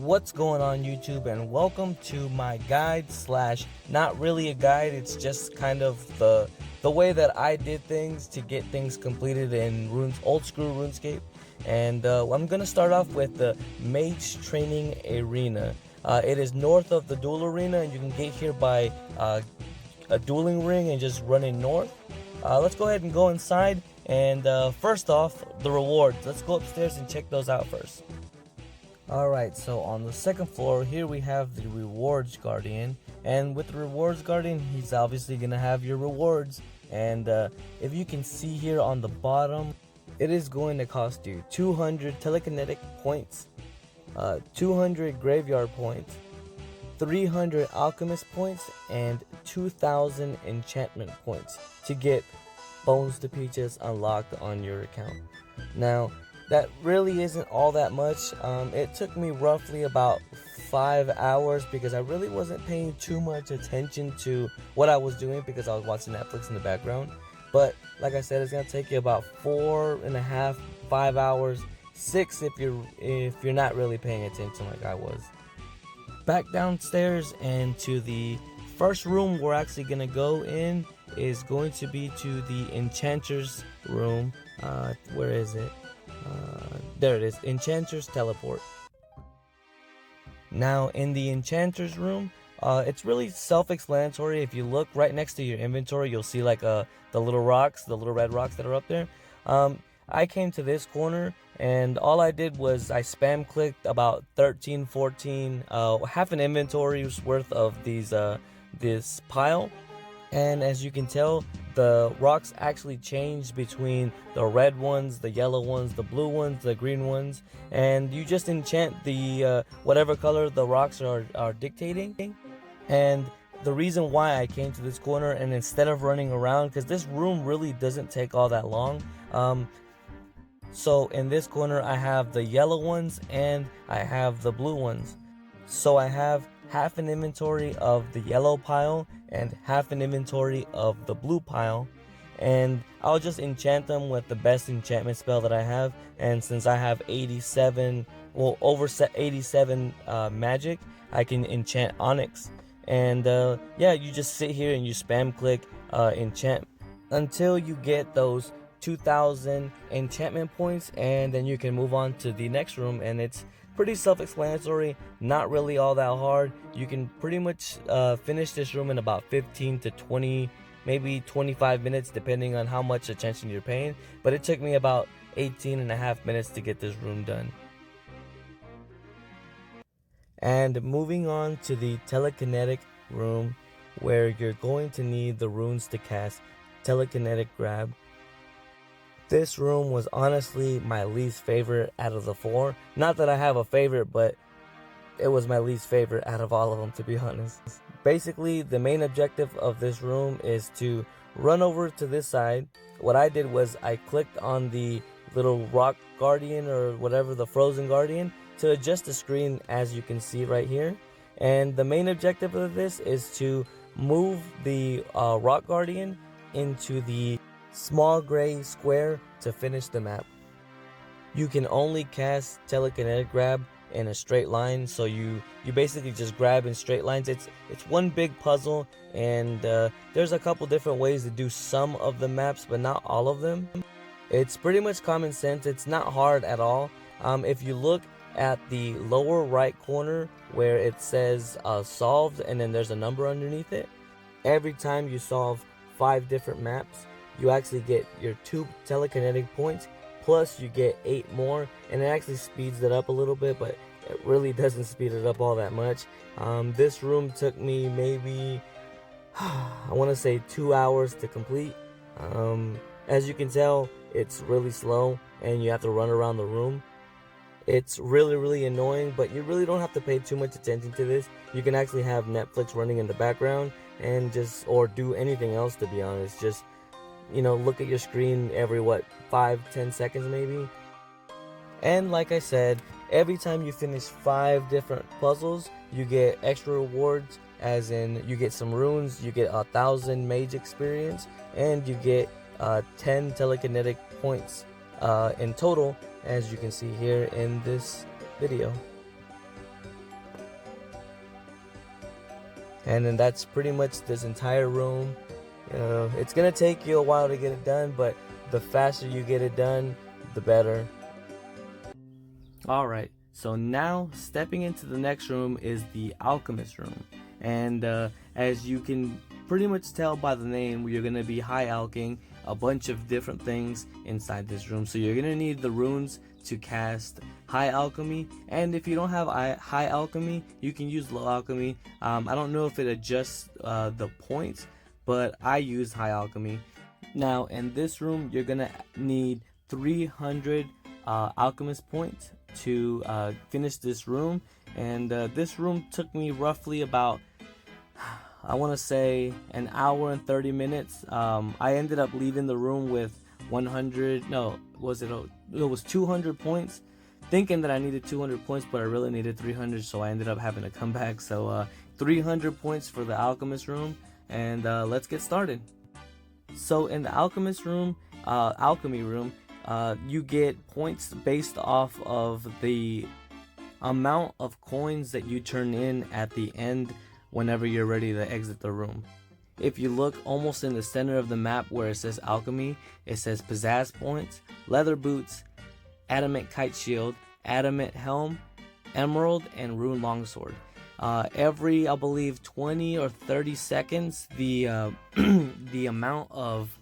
What's going on YouTube, and welcome to my guide slash not really a guide. It's just kind of the way that I did things to get things completed in old school RuneScape. And I'm gonna start off with the Mage training arena. It is north of the duel arena, and you can get here by a dueling ring and just running north. Let's go ahead and go inside, and first off, the rewards. Let's go upstairs and check those out first. Alright, so on the second floor here we have the rewards guardian, and with the rewards guardian he's obviously gonna have your rewards. And if you can see here on the bottom, it is going to cost you 200 telekinetic points, 200 graveyard points, 300 alchemist points, and 2000 enchantment points to get Bones to Peaches unlocked on your account. Now that really isn't all that much. It took me roughly about 5 hours because I really wasn't paying too much attention to what I was doing because I was watching Netflix in the background. But like I said, it's gonna take you about 4.5, 5 hours, 6 if you're not really paying attention like I was. Back downstairs, and to the first room we're actually gonna go in is going to be to the Enchanter's room. Where is it? There it is, Enchanter's teleport. Now in the Enchanter's room, it's really self-explanatory. If you look right next to your inventory, you'll see like the little rocks, the little red rocks that are up there. I came to this corner, and all I did was I spam clicked about 13, 14, half an inventory's worth of this pile. And as you can tell, the rocks actually change between the red ones, the yellow ones, the blue ones, the green ones, and you just enchant the whatever color the rocks are dictating. And the reason why I came to this corner, and instead of running around, because this room really doesn't take all that long, so in this corner I have the yellow ones and I have the blue ones. So I have half an inventory of the yellow pile and half an inventory of the blue pile, and I'll just enchant them with the best enchantment spell that I have. And since I have 87, well, over 87 magic, I can enchant Onyx. And yeah, you just sit here and you spam click enchant until you get those 2000 enchantment points, and then you can move on to the next room. And it's pretty self-explanatory, not really all that hard. You can pretty much finish this room in about 15 to 20, maybe 25 minutes, depending on how much attention you're paying. But it took me about 18.5 minutes to get this room done. And moving on to the Telekinetic room, where you're going to need the runes to cast Telekinetic Grab. This room was honestly my least favorite out of the 4. Not that I have a favorite, but it was my least favorite out of all of them, to be honest. Basically, the main objective of this room is to run over to this side. What I did was I clicked on the little rock guardian, or whatever, the frozen guardian, to adjust the screen, as you can see right here. And the main objective of this is to move the rock guardian into the small gray square to finish the map. You can only cast Telekinetic Grab in a straight line, so you basically just grab in straight lines. It's one big puzzle, and there's a couple different ways to do some of the maps, but not all of them. It's pretty much common sense. It's not hard at all. If you look at the lower right corner where it says solved, and then there's a number underneath it, every time you solve 5 different maps, you actually get your 2 telekinetic points, plus you get 8 more, and it actually speeds it up a little bit, but it really doesn't speed it up all that much. This room took me maybe, I want to say 2 hours to complete. As you can tell, it's really slow, and you have to run around the room. It's really annoying, but you really don't have to pay too much attention to this. You can actually have Netflix running in the background, and or do anything else, to be honest. Just, you know, look at your screen every 5-10 seconds maybe. And like I said, every time you finish 5 different puzzles, you get extra rewards, as in you get some runes, you get 1000 mage experience, and you get 10 telekinetic points in total, as you can see here in this video. And then that's pretty much this entire room. It's gonna take you a while to get it done, but the faster you get it done, the better. Alright, so now stepping into the next room is the Alchemist room. And as you can pretty much tell by the name, you're going to be high alching a bunch of different things inside this room. So you're going to need the runes to cast high alchemy, and if you don't have high alchemy, you can use low alchemy. I don't know if it adjusts the points, but I use high alchemy. Now in this room, you're going to need 300 alchemist points to finish this room. And this room took me roughly about, I want to say, an hour and 30 minutes. I ended up leaving the room with 200 points, thinking that I needed 200 points, but I really needed 300, so I ended up having to come back. So 300 points for the Alchemist room, and let's get started. So in the Alchemist room, alchemy room, you get points based off of the amount of coins that you turn in at the end whenever you're ready to exit the room. If you look almost in the center of the map where it says alchemy, it says pizzazz points, leather boots, adamant kite shield, adamant helm, emerald, and rune longsword. Every, I believe, 20 or 30 seconds, the the amount of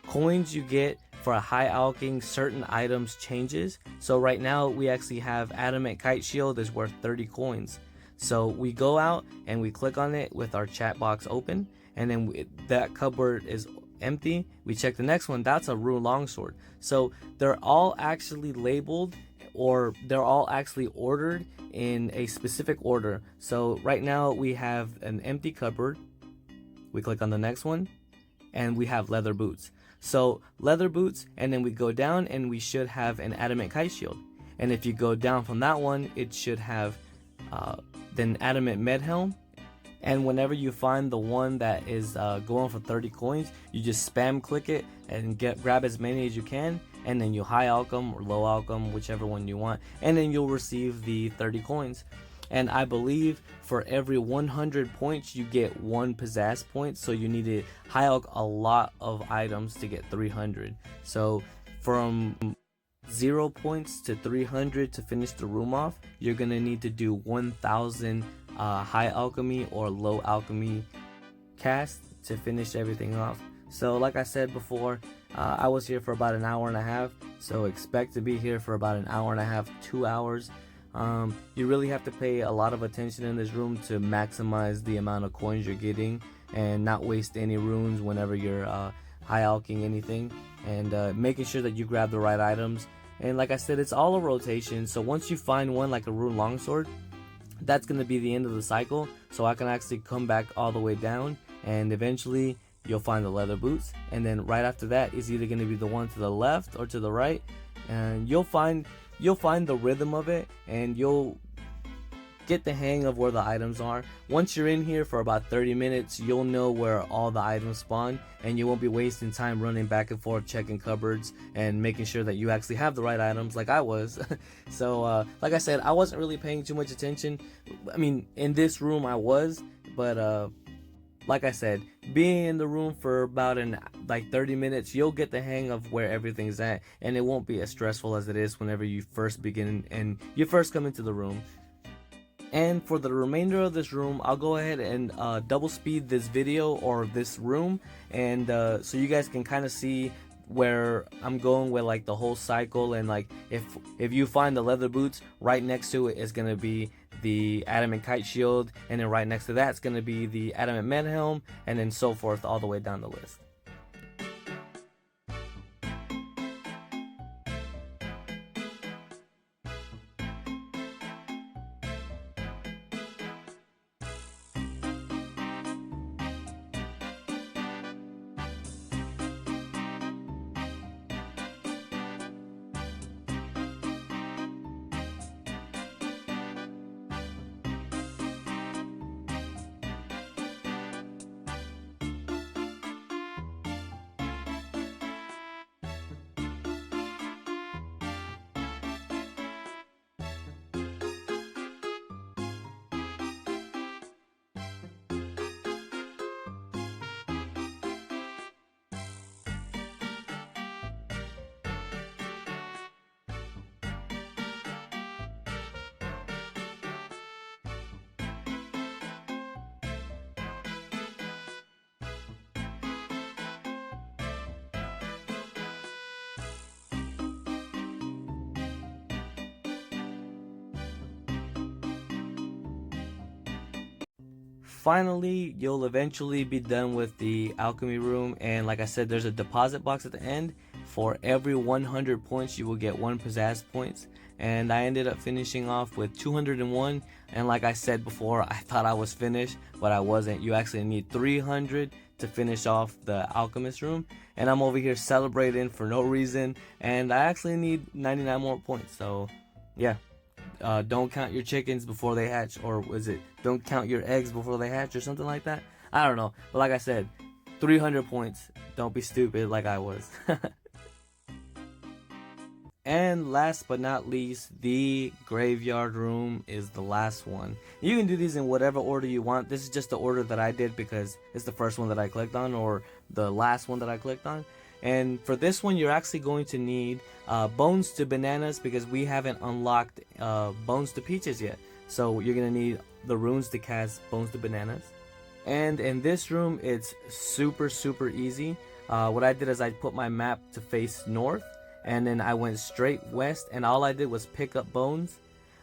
coins you get for a high alching certain items changes. So right now we actually have adamant kite shield is worth 30 coins. So we go out and we click on it with our chat box open, and then that cupboard is empty. We check the next one, that's a rune longsword. So they're all actually labeled, or they're all actually ordered in a specific order. So right now we have an empty cupboard. We click on the next one and we have leather boots. So leather boots, and then we go down and we should have an adamant kite shield. And if you go down from that one, it should have then adamant med helm. And whenever you find the one that is going for 30 coins, you just spam click it and grab as many as you can, and then you high alchem or low alchem, whichever one you want, and then you'll receive the 30 coins. And I believe for every 100 points you get 1 pizzazz point, so you need to high alch a lot of items to get 300. So from 0 points to 300 to finish the room off, you're gonna need to do 1000 high alchemy or low alchemy cast to finish everything off. So like I said before, I was here for about an hour and a half, so expect to be here for about an hour and a half, 2 hours. You really have to pay a lot of attention in this room to maximize the amount of coins you're getting and not waste any runes whenever you're high alching anything, and making sure that you grab the right items. And like I said, it's all a rotation, so once you find one like a rune longsword, that's going to be the end of the cycle. So I can actually come back all the way down, and eventually you'll find the leather boots, and then right after that is either going to be the one to the left or to the right, and you'll find the rhythm of it, and you'll get the hang of where the items are. Once you're in here for about 30 minutes, you'll know where all the items spawn, and you won't be wasting time running back and forth checking cupboards and making sure that you actually have the right items like I was. So like I said, I wasn't really paying too much attention. I mean, in this room I was, but like I said, being in the room for about 30 minutes, you'll get the hang of where everything's at, and it won't be as stressful as it is whenever you first begin and you first come into the room. And for the remainder of this room, I'll go ahead and double speed this video or this room, and so you guys can kind of see where I'm going with like the whole cycle. And like if you find the leather boots, right next to it is going to be the adamant kite shield, and then right next to that is going to be the adamant med helm, and then so forth all the way down the list. finally, you'll eventually be done with the alchemy room, and like I said, there's a deposit box at the end. For every 100 points, you will get 1 pizzazz points, and I ended up finishing off with 201. And like I said before, I thought I was finished, but I wasn't. You actually need 300 to finish off the Alchemist room, and I'm over here celebrating for no reason, and I actually need 99 more points. So yeah, don't count your chickens before they hatch, or was it don't count your eggs before they hatch, or something like that? I don't know, but like I said, 300 points. Don't be stupid like I was. And last but not least, the graveyard room is the last one. You can do these in whatever order you want. This is just the order that I did because it's the first one that I clicked on, or the last one that I clicked on. And for this one, you're actually going to need bones to bananas, because we haven't unlocked bones to peaches yet. So you're going to need the runes to cast bones to bananas. And in this room, it's super easy. What I did is I put my map to face north, and then I went straight west, and all I did was pick up bones.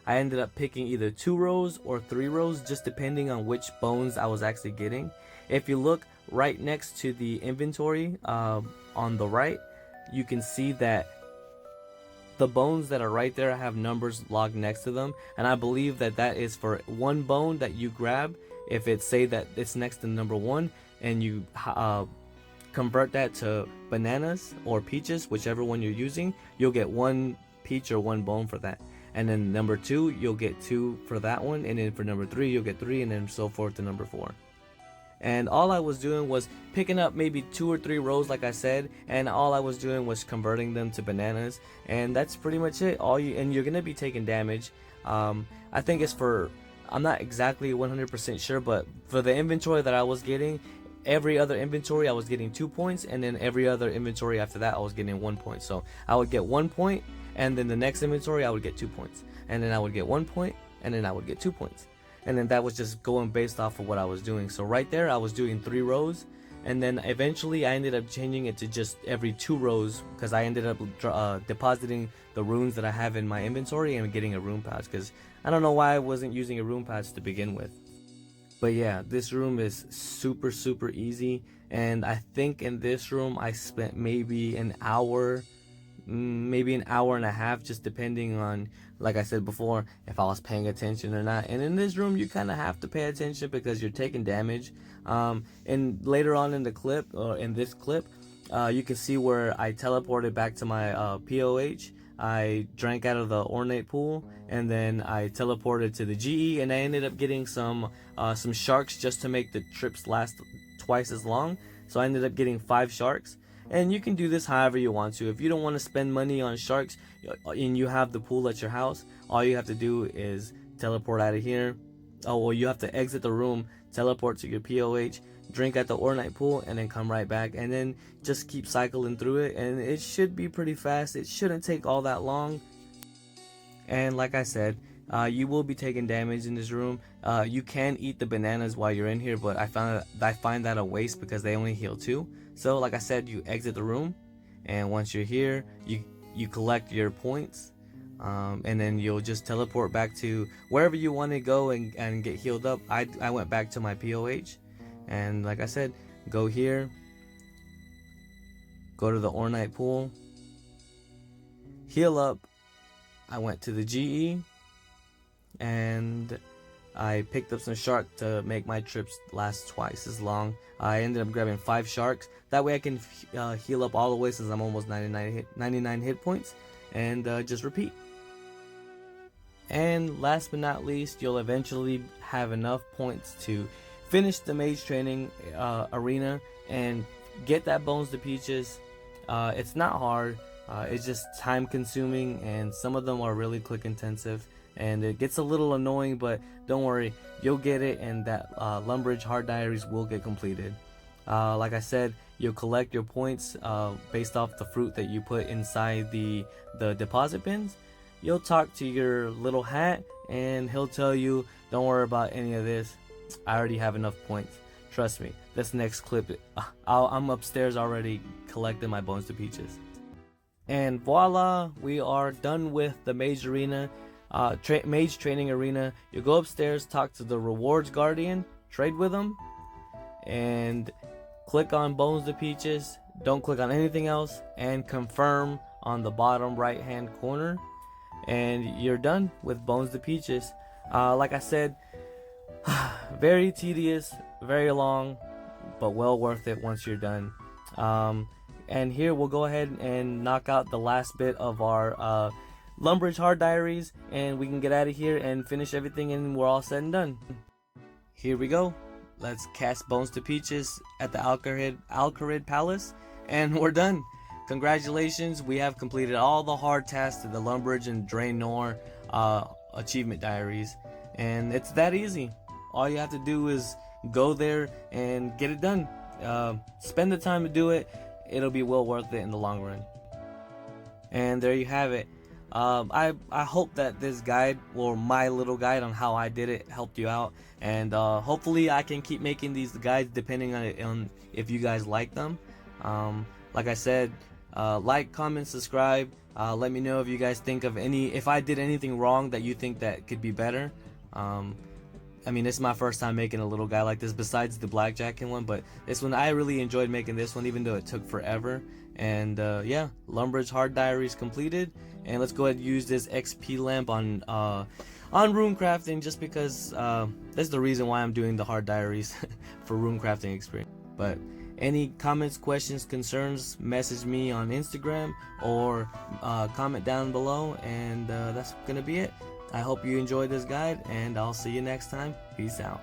I ended up picking either 2 rows or 3 rows, just depending on which bones I was actually getting. If you look right next to the inventory on the right, you can see that the bones that are right there have numbers logged next to them, and I believe that that is for 1 bone that you grab. If it say that it's next to number 1, and you convert that to bananas or peaches, whichever one you're using, you'll get 1 peach or 1 bone for that. And then number 2, you'll get 2 for that one, and then for number 3, you'll get 3, and then so forth to number 4. And all I was doing was picking up maybe 2 or 3 rows, like I said, and all I was doing was converting them to bananas, and that's pretty much it. And you're gonna be taking damage. I think it's for, I'm not exactly 100% sure, but for the inventory that I was getting, every other inventory I was getting 2 points, and then every other inventory after that I was getting 1 point. So I would get 1 point, and then the next inventory I would get 2 points, and then I would get 1 point, and then I would get 2 points, and then that was just going based off of what I was doing. So right there I was doing 3 rows, and then eventually I ended up changing it to just every 2 rows, because I ended up depositing the runes that I have in my inventory and getting a rune pouch, because I don't know why I wasn't using a rune pouch to begin with. But yeah, this room is super easy, and I think in this room I spent maybe an hour, maybe an hour and a half, just depending on, like I said before, if I was paying attention or not. And in this room you kind of have to pay attention because you're taking damage. And later on in the clip, or in this clip, you can see where I teleported back to my POH. I drank out of the ornate pool, and then I teleported to the GE, and I ended up getting some sharks just to make the trips last twice as long. So I ended up getting 5 sharks, and you can do this however you want to. If you don't want to spend money on sharks and you have the pool at your house, all you have to do is teleport out of here. Oh, well, you have to exit the room, teleport to your POH, drink at the ornate pool, and then come right back, and then just keep cycling through it, and it should be pretty fast. It shouldn't take all that long. And like I said, you will be taking damage in this room. You can eat the bananas while you're in here, but I find that a waste because they only heal 2. So like I said, you exit the room, and once you're here, you collect your points, and then you'll just teleport back to wherever you want to go and get healed up. I went back to my POH, and like I said, go here, go to the ornate pool, heal up. I went to the GE, and I picked up some shark to make my trips last twice as long. I ended up grabbing 5 sharks. That way I can heal up all the way, since I'm almost 99 hit points, and just repeat. And last but not least, you'll eventually have enough points to finish the mage training arena and get that bones to peaches. It's not hard. It's just time consuming, and some of them are really click intensive, and it gets a little annoying, but don't worry, you'll get it, and that Lumbridge Hard Diaries will get completed. Like I said, you'll collect your points based off the fruit that you put inside the deposit bins. You'll talk to your little hat, and he'll tell you, don't worry about any of this, I already have enough points. Trust me, this next clip, I'm upstairs already collecting my bones to peaches. And voila, we are done with the Mage Arena, Mage Training Arena. You go upstairs, talk to the Rewards Guardian, trade with them, and click on Bones to Peaches. Don't click on anything else, and confirm on the bottom right hand corner, and you're done with Bones to Peaches. Like I said, very tedious, very long, but well worth it once you're done. And here we'll go ahead and knock out the last bit of our Lumbridge Hard Diaries, and we can get out of here and finish everything, and we're all said and done. Here we go. Let's cast Bones to Peaches at the Alchemist Palace, and we're done. Congratulations, we have completed all the hard tasks to the Lumbridge and Draenor achievement diaries, and it's that easy. All you have to do is go there and get it done. Spend the time to do it. It'll be well worth it in the long run. And there you have it. I hope that this guide, or my little guide on how I did it, helped you out, and hopefully I can keep making these guides depending on if you guys like them. Like I said, like, comment, subscribe. Let me know if you guys think of if I did anything wrong that you think that could be better. I mean, this is my first time making a little guy like this, besides the blackjacking one, but this one, I really enjoyed making this one, even though it took forever. And yeah, Lumbridge Hard Diaries completed, and let's go ahead and use this XP lamp on rune crafting, just because that's the reason why I'm doing the Hard Diaries for rune crafting experience. But any comments, questions, concerns, message me on Instagram or comment down below, and that's gonna be it. I hope you enjoyed this guide, and I'll see you next time. Peace out.